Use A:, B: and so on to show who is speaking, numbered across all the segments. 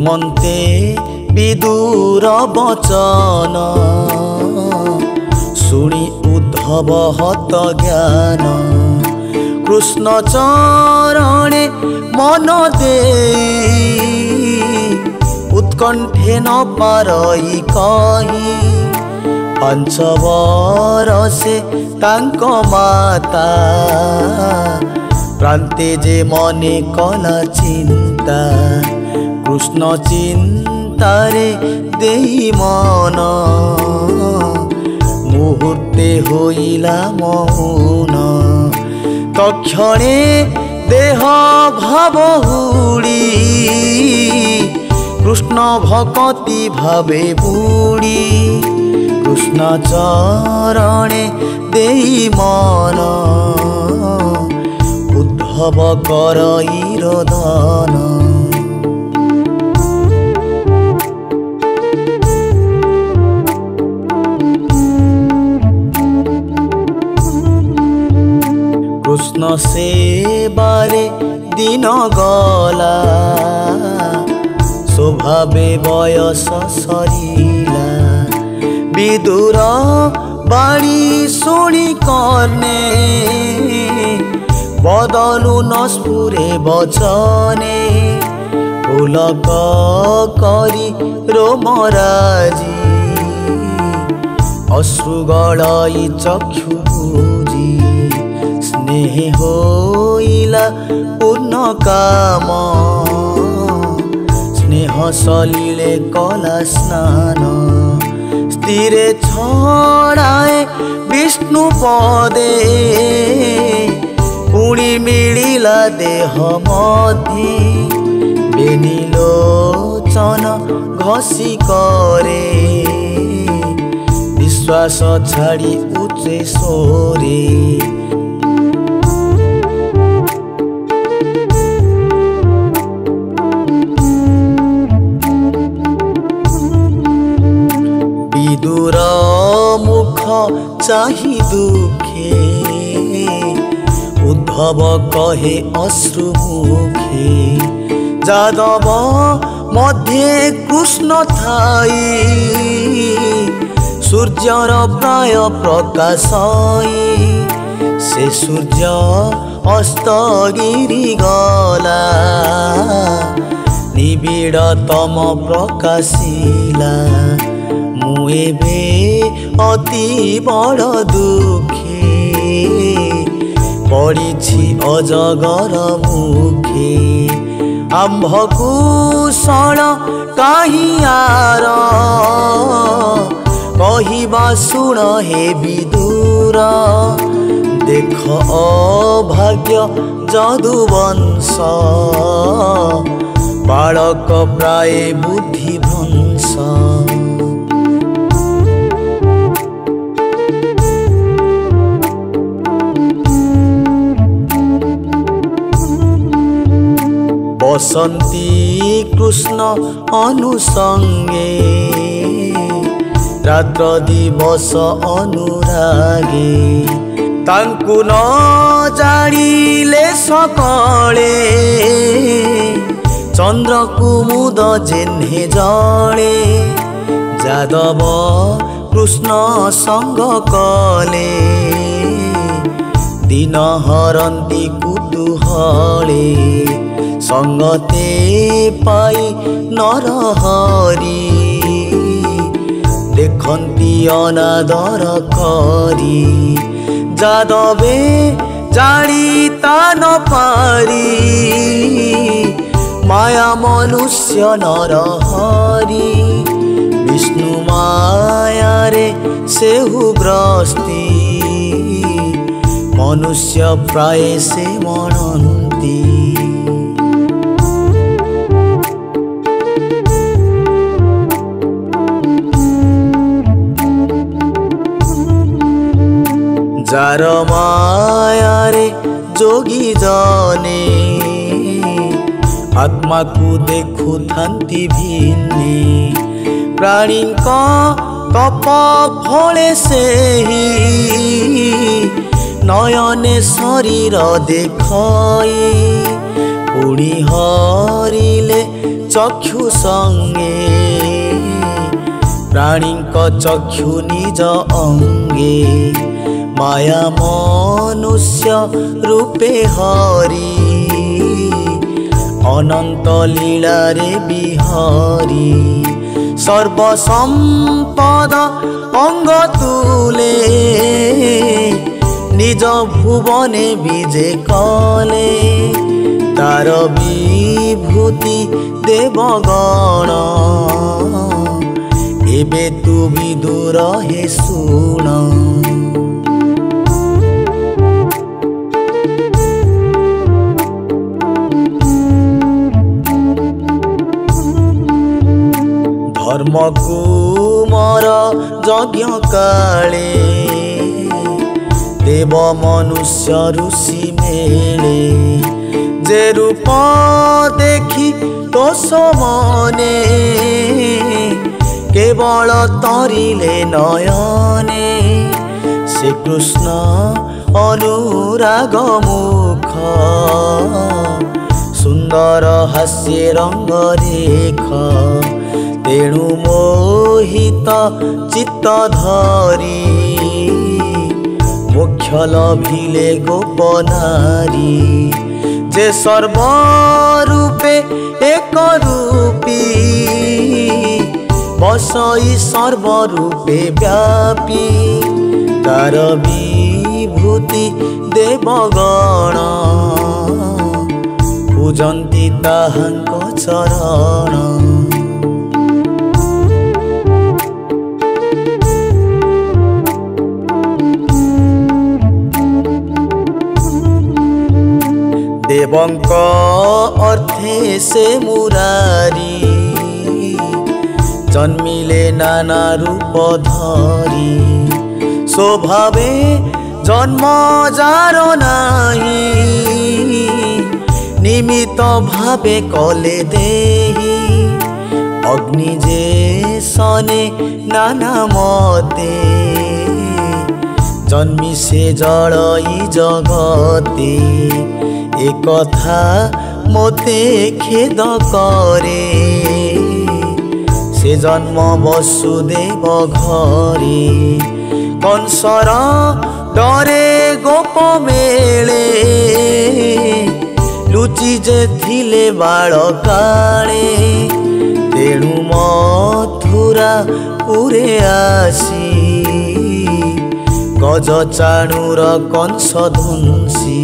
A: ମନ୍ତେ ବିଦୁର ବଚନ ଶୁଣି ଉଦ୍ଧବ ହତ ଜ୍ଞାନ କୃଷ୍ଣ ଚରଣେ ମନ ଦେଇ ଉତ୍କଣ୍ଠେ ନ ପାରଇ କହି ପାଞ୍ଚ ବରଷେ ତାଙ୍କ ମାତା ପ୍ରାନ୍ତେ ଯେ ମନେ କଲା ଚିନ୍ତା କୃଷ୍ଣ ଚିନ୍ତାରେ ଦେଇ ମନ ମୁହୂର୍ତ୍ତେ ହୋଇଲା ମୌନ ତକ୍ଷଣେ ଦେହ ଭାବ ହୁଡ଼ି କୃଷ୍ଣ ଭକତି ଭାବେ ବୁଡ଼ି କୃଷ୍ଣ ଚରଣେ ଦେଇ ମନ ଉଦ୍ଧବ କରଇ ରୋଦନ কৃষ্ণ সেবারে দিন গলা স্বভাবে বয়স সরিলা বিদুর বাণী শুনি কর্ণে বদলু নস্ফুরে বচনে পুলক করি রোমরাজি অশ্রুগলাই চক্ষু বুঝি স্নেহ হইলা পূর্ণ কাম স্নেহ সলিলে কলা স্নান স্থিরে ছড়ায় বিষ্ণু পদে পুଣି মিলিলা দেহ মধ্যে বেনিলোচন ঘষি করে বিশ্বাস ছাড়ি উচ্চে সোরে বিদুর মুখ চাহি দুঃখে উদ্ধব কহে অশ্রু মুখে যাদব মধ্যে কৃষ্ণ থাই সূর্যর প্রায় প্রকাশই সে সূর্য অস্তগিরি গলা নিবিড়তম প্রকাশিলা মু এবে অতি বড় দুঃখে পড়িছি অজগর মুখে আম্ভ কুশল কাহি আর কহিবা শুণ হে বিদুর দেখ অভাগ্য যদুবংশ বালক প্রায় বুদ্ধি ভ্রংশ বসন্তী কৃষ্ণ অনুসঙ্গে রাত্র দিবস অনুরাগে তাঙ্কু ন জানিলে সকলে চন্দ্র কুমুদ জেহ্নে জলে যাদব কৃষ্ণ সঙ্গ কলে দিন হরন্তি কুতূহলে সঙ্গতে পাই নরহরি দেখন্তি অনাদর করি যাদবে জানি তা ন পারি মায়া মনুষ্য নরহরি বিষ্ণু মায়ারে সেহু গ্রস্তি মনুষ্য প্রায় সে মনন্তি যার মায়ারে যোগী জনে আত্মাকু দেখু থান্তি ভিন্নে প্রাণীଙ୍କ তপ ফলে সেহি নয়নে শরীর দেখই পুଣି হরিলে चक्षु संगे प्राणी चक्षु निज अंगे माया मनुष्य रूपे हरि अनंत लीला रे बिहारी सर्वसंपद अंग तुले निज भुवने विजे कले तार विभूति देवगण एबे तू विदुर हे सुण धर्म कुमार यज्ञ काले देव मनुष्य ऋषि मेले जे रूप देखी तो समने केवल तरिले नयने श्री कृष्ण अनुराग मुख सुंदर हास्य रंग रेख तेणु मोहित चित्त धरी मोक्ष लभिले गोप नारी जे सर्वरूपे एक रूपी बसई सर्वरूपे व्यापी तार विभूति देवगण पूजन्ति ताहांक चरण देवंक अर्थे से मुरारी जन्मिले नाना रूप धरी स्वभावे जन्म जार नाही निमित्त भावे कले देही अग्नि जे सने नाना मते जन्मी से जड़ई जगते एक कथा मोते खेद करे से जन्म वसुदेव घरे कंसर डरे गोप मेले लुचि जे थिले बाल काले तेणु मथुरा पुरे आसी गज चाणूर कंस ध्वंसी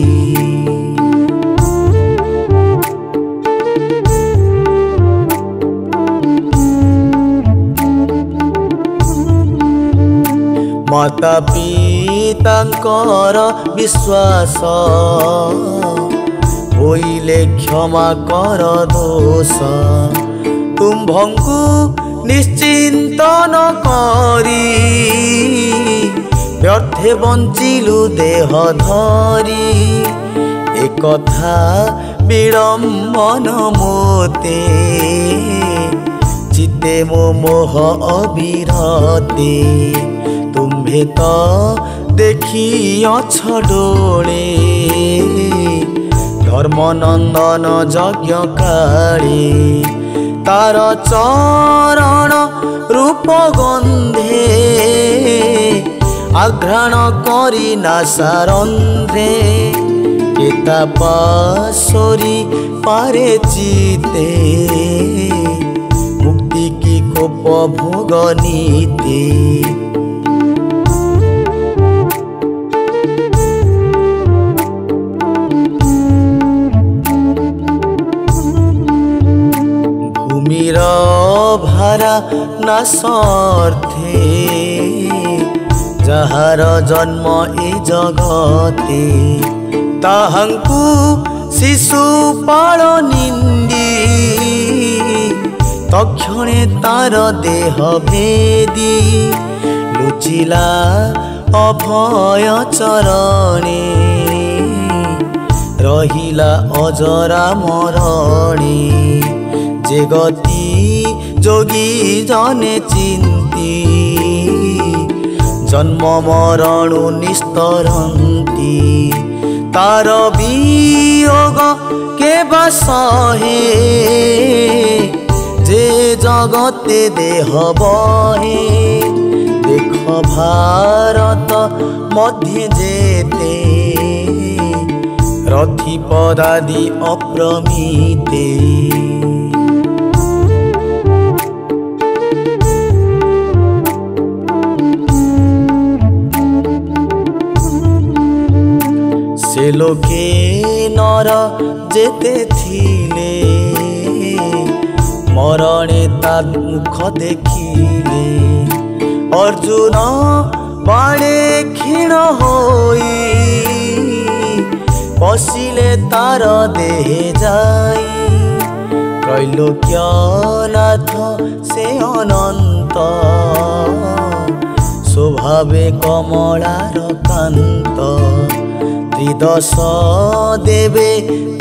A: माता पितांकर विश्वास होइले क्षमा कर दोष तुम्भंकु निश्चिंतन करी व्यर्थे बंचिलु देह धरी एक कथा विडंबन मोते चित्ते मोह अविरते तुम्भे तो देखी अछ डोले धर्मनंदन यज्ञ काले तार चरण रूप गंधे आघ्राण करी नासारंध्रे केता पासोरी पारे चिते मुक्ति की कोप भोग नीते भूमिर भारा नासर्थे जहार जन्म ए जगते ताहांकु शिशुपाल निंदी तक्षणे तार देह भेदी लुचिला अभय चरणे रहिला अजरा मरणे जे गति जोगी जने चिंती जन्म मरणु निस्तरंती तार वियोग केबा सहे जे जगते देह बहे देख भारत मध्य जेते रथी पदादि अप्रमिते से लोके नर जेते थिले मरणे ता मुख देखिले अर्जुन बाणे क्षीण होई पशिले तार देह जाई त्रैलोक्यनाथ से अनंत स्वभावे कमलार कांत त्रिदश देवे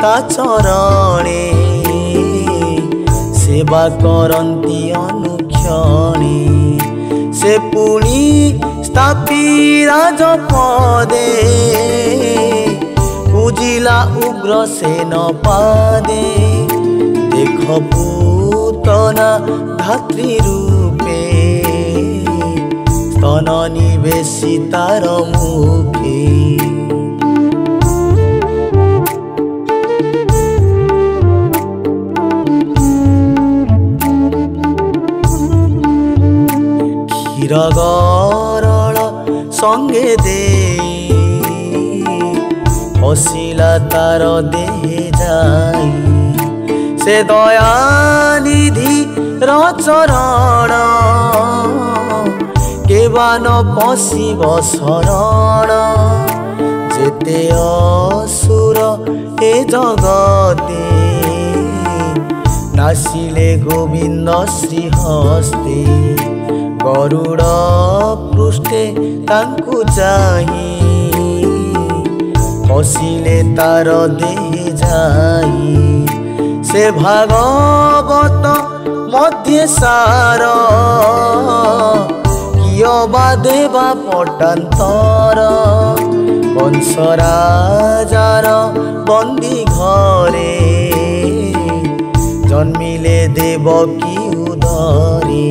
A: ता चरणे सेवा करन्ति अनुक्षणे से पुणी स्थापी राजपदे पूजिला उग्रसेन पादे देख पूतना धात्री रूपे स्तन निवेशितार मुखे गरल संगे दे हसिला तार देहे जाई से दयानिधि रचरण केबा न पशिब शरण जेते असुर ए जगते नासिले गोविंद श्रीहस्ते गरुड़ पृष्ठे तांकु चाही हसिले तार देह जाई से भागवत मध्य सार कियबा देवा पटांतर वंशराजार बंदी घरे जन्मिले देवकी उदरे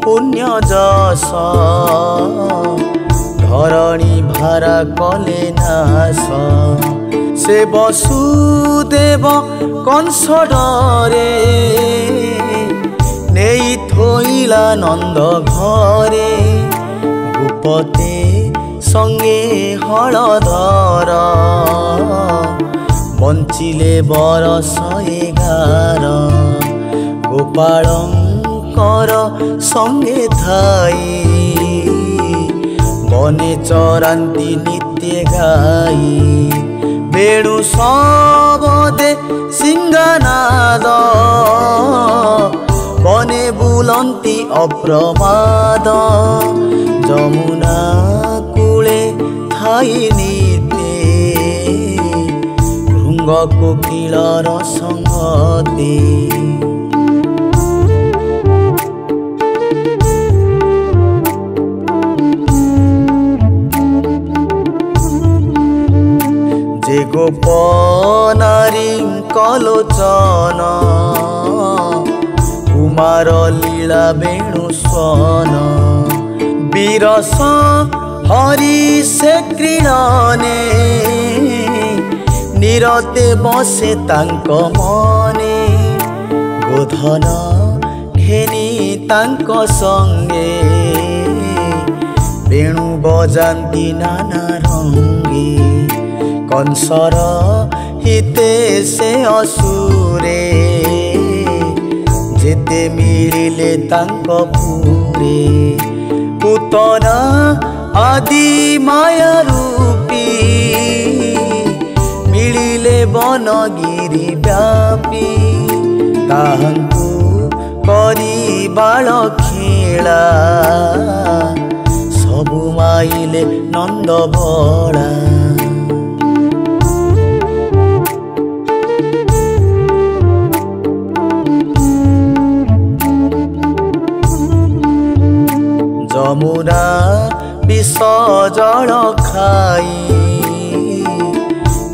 A: पुण्य जस धरणी भारा कले नाश से वसुदेव कंस डरे नेई थोइला नंद घरे भूपते संगे हलधर बंचिले बरस 11 गोपाल संगे थाई बने चरांती नित्य गाई बेणु सबदे सिंहनाद बने बुलंती अप्रमाद जमुना कूले थाई नीते भृंग कोकिलर संगते गोपनारी कलोचन कुमार लीला वेणु स्वन बीरस हरि से क्रीड़ने निरते बसे तांक मने गोधन घेनी तांक संगे वेणु बजांती नाना रंगे कंसर हिते से असुरे जेते मिलिले तांक पुरे पुतना आदि माया रूपी मिलिले बनगिरी व्यापी ताहंकु करी बाल खेला सबु माइले नंद बड़ा। ଯମୁନା ବିଷ ଜଳ ଖାଇ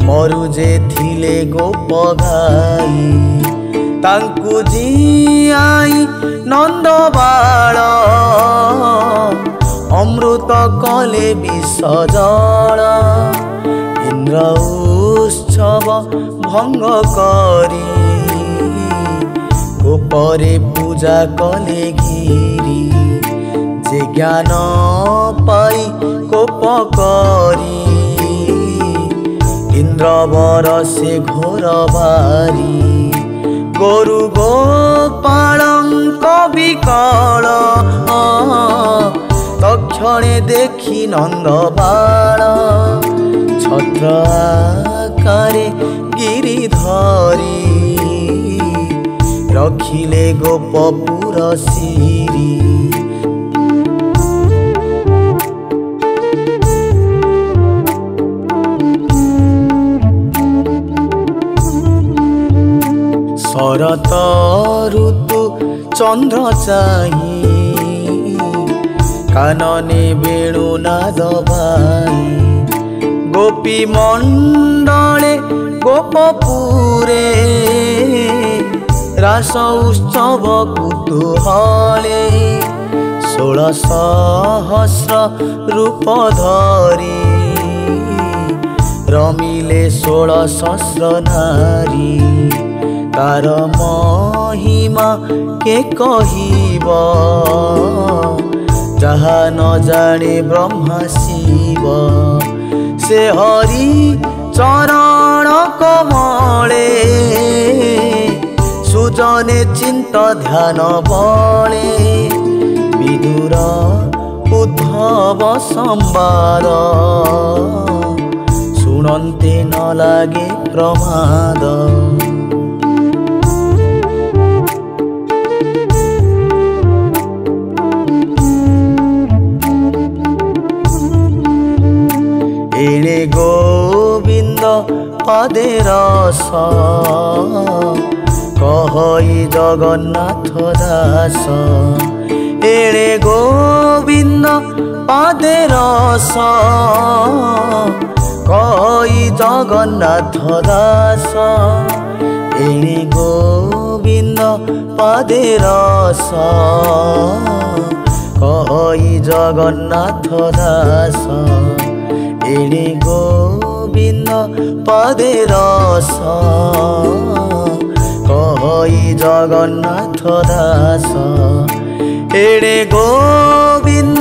A: ମରୁ ଯେ ଥିଲେ ଗୋପ ଗାଈ ତାଙ୍କୁ ଜିଆଇ ନନ୍ଦ ବାଳ ଅମୃତ କଲେ ବିଷ ଜଳ ଇନ୍ଦ୍ର ଉତ୍ସବ ଭଙ୍ଗ କରି ଗୋପରେ ପୂଜା କଲେ ଗିରି যে জ্ঞান পাই কোপ করি ইন্দ্র বরসে ঘোর বারি গরু গোপালঙ্ক বিকল তক্ষণে দেখি নন্দ বাল ছত্র আকারে গিরি ধরি রখিলে গোপপুর শিরি শরত ঋতু চন্দ্র চাহি কাননে বেণু নাদ বাই গোপী মণ্ডলে গোপপুরে রাস উৎসব কুতূহলে 16 সহস্র রূপ ধরি রমিলে 16 সহস্র নারী তার মহিমা কে কহিব যাহা ন জানে ব্রহ্মা শিব সে হরি চরণ কমলে সুজনে চিন্ত ধ্যান বলে বিদুর উদ্ধব সম্বাদ শুনন্তে ন লাগে প্রমাদ এড়ে গোবিন্দ পদে রস কহই জগন্নাথ দাস এড়ে গোবিন্দ পদে রস কহই জগন্নাথ দাস এড়ে গোবিন্দ পদে রস কহই জগন্নাথ দাস এড়ে গোবিন্দ পদে রস কহই জগন্নাথ দাস এড়ে গোবিন্দ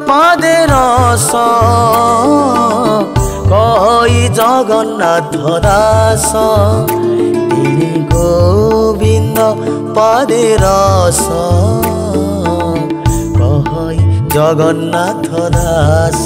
A: পদে রস কহই জগন্নাথ দাস এড়ে গোবিন্দ পদে রস কহই জগন্নাথ দাস।